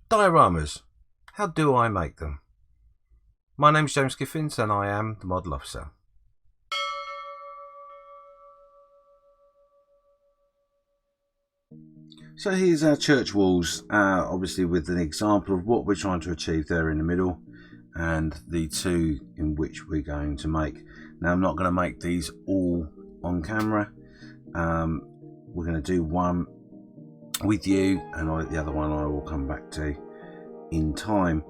Dioramas. How do I make them? My name's James Giffins and I am the model officer. So here's our church walls, obviously with an example of what we're trying to achieve there in the middle and the two in which we're going to make. Now I'm not going to make these all on camera. We're going to do one with you and the other one I will come back to in time.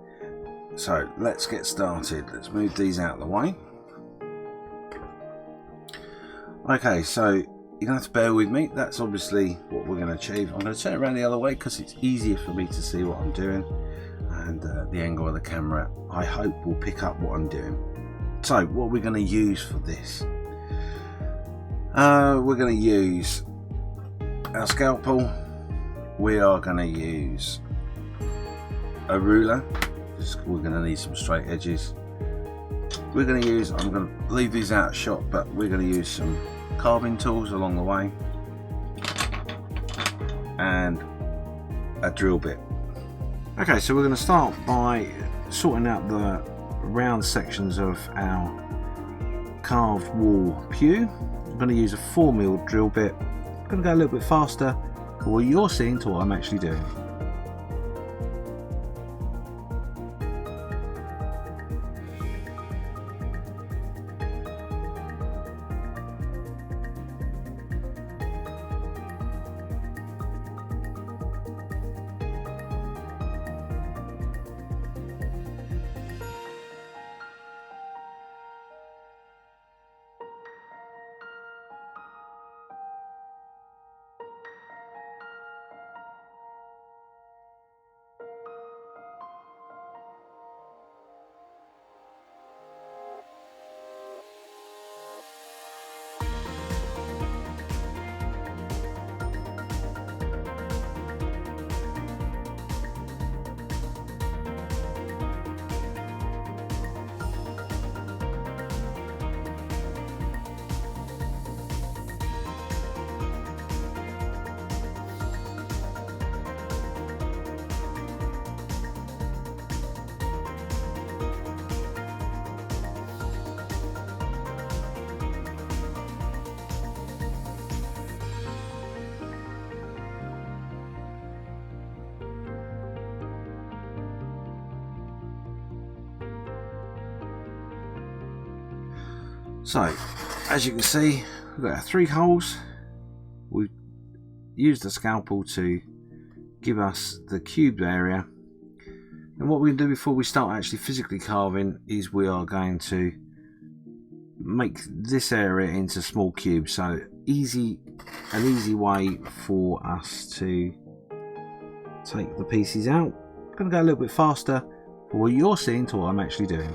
So let's get started. Let's move these out of the way. Okay, so you're going to have to bear with me. That's obviously what we're going to achieve. I'm going to turn it around the other way because it's easier for me to see what I'm doing, and the angle of the camera I hope will pick up what I'm doing. So what we're going to use for this, we're going to use our scalpel. We are going to use a ruler. We're going to need some straight edges. We're going to use, I'm going to leave these out of shot, but we're going to use some carving tools along the way and a drill bit. Okay, so we're going to start by sorting out the round sections of our carved wall pew. I'm going to use a 4mm drill bit. I'm going to go a little bit faster for what you're seeing to what I'm actually doing. So, as you can see, we've got our 3 holes. We've used the scalpel to give us the cubed area. And what we're going to do before we start actually physically carving is we are going to make this area into small cubes. So, an easy way for us to take the pieces out. I'm going to go a little bit faster for what you're seeing to what I'm actually doing.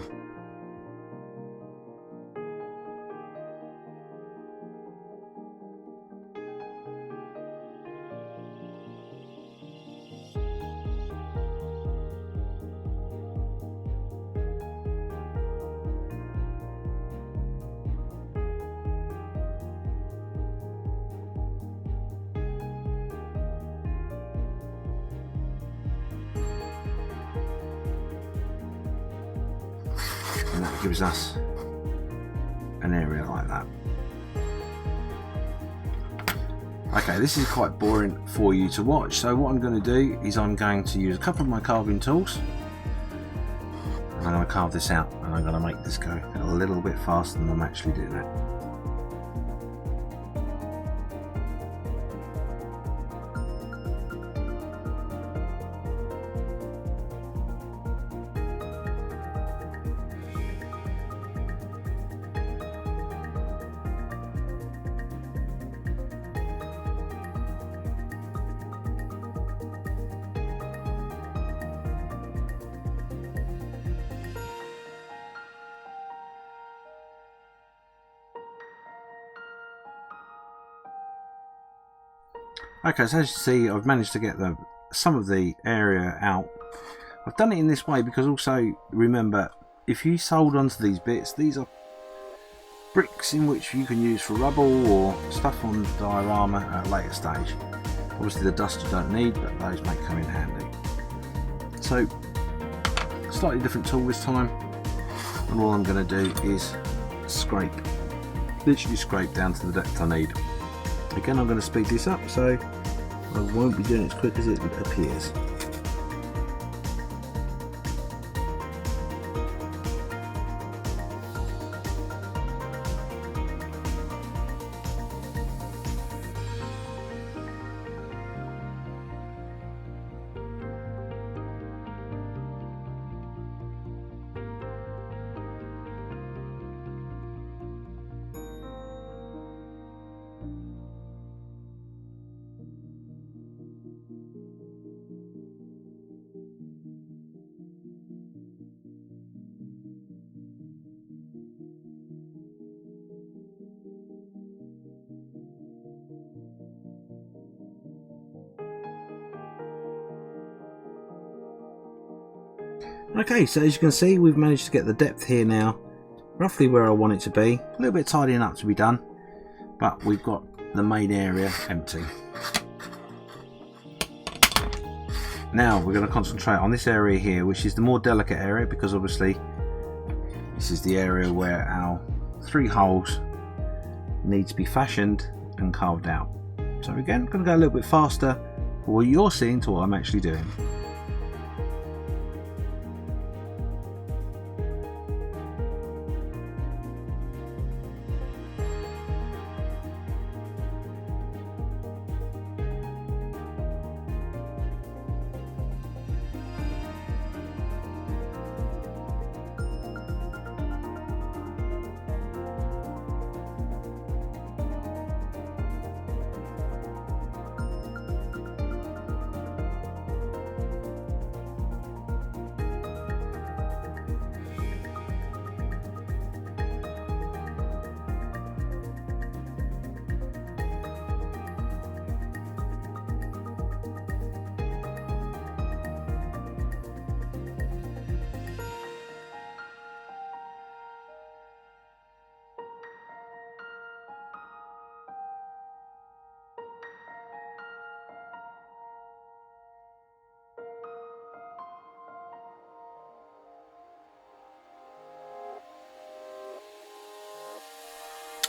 And that gives us an area like that. Okay, this is quite boring for you to watch, so what I'm going to do is I'm going to use a couple of my carving tools and I'm going to carve this out, and I'm going to make this go a little bit faster than I'm actually doing it. Okay, so as you see, I've managed to get some of the area out. I've done it in this way because also, remember, if you solder onto these bits, these are bricks in which you can use for rubble or stuff on diorama at a later stage. Obviously the dust you don't need, but those may come in handy. So slightly different tool this time, and all I'm going to do is scrape, literally scrape down to the depth I need. Again, I'm going to speed this up so I won't be doing it as quick as it appears. Okay, so as you can see, we've managed to get the depth here now roughly where I want it to be. A little bit tidying up to be done, but we've got the main area empty. Now we're going to concentrate on this area here, which is the more delicate area, because obviously this is the area where our 3 holes need to be fashioned and carved out. So again, I'm going to go a little bit faster for what you're seeing to what I'm actually doing.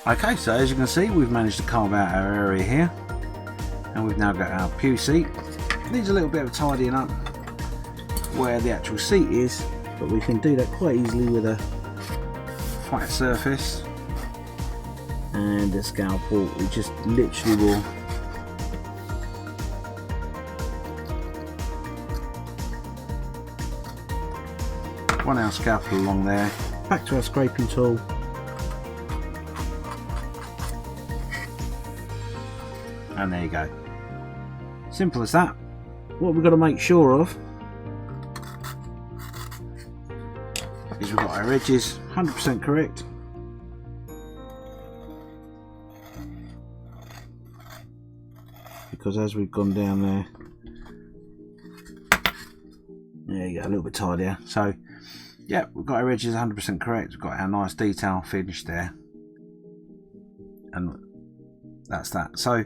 Okay, so as you can see, we've managed to carve out our area here, and we've now got our pew seat. Needs a little bit of tidying up where the actual seat is, but we can do that quite easily with a flat surface and a scalpel. We just literally will run our scalpel along there, back to our scraping tool, and there you go. Simple as that. What we've got to make sure of is we've got our edges 100% correct. Because as we've gone down there you go, a little bit tidier. So yeah, we've got our edges 100% correct. We've got our nice detail finish there, and that's that. So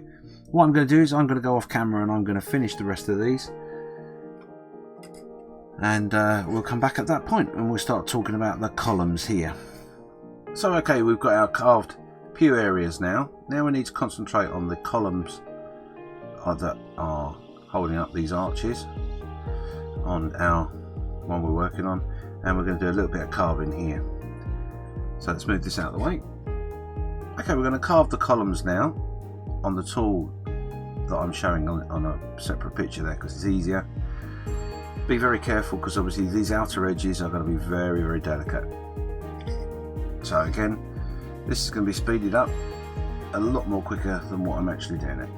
what I'm going to do is I'm going to go off camera and I'm going to finish the rest of these, and we'll come back at that point and we'll start talking about the columns here. So okay, we've got our carved pew areas now. Now we need to concentrate on the columns that are holding up these arches on our one we're working on, and we're going to do a little bit of carving here. So let's move this out of the way. Okay, we're going to carve the columns now on the tool that I'm showing on a separate picture there, because it's easier. Be very careful, because obviously these outer edges are going to be very, very delicate. So again, this is going to be speeded up a lot more quicker than what I'm actually doing it.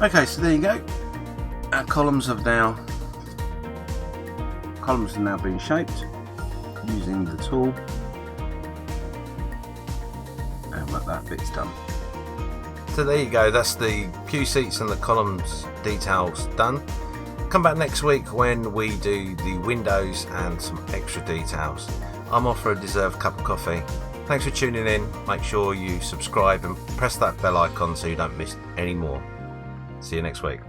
Okay, so there you go. Our columns have now been shaped using the tool, and that bit's done. So there you go, that's the pew seats and the columns details done. Come back next week when we do the windows and some extra details. I'm off for a deserved cup of coffee. Thanks for tuning in. Make sure you subscribe and press that bell icon so you don't miss any more. See you next week.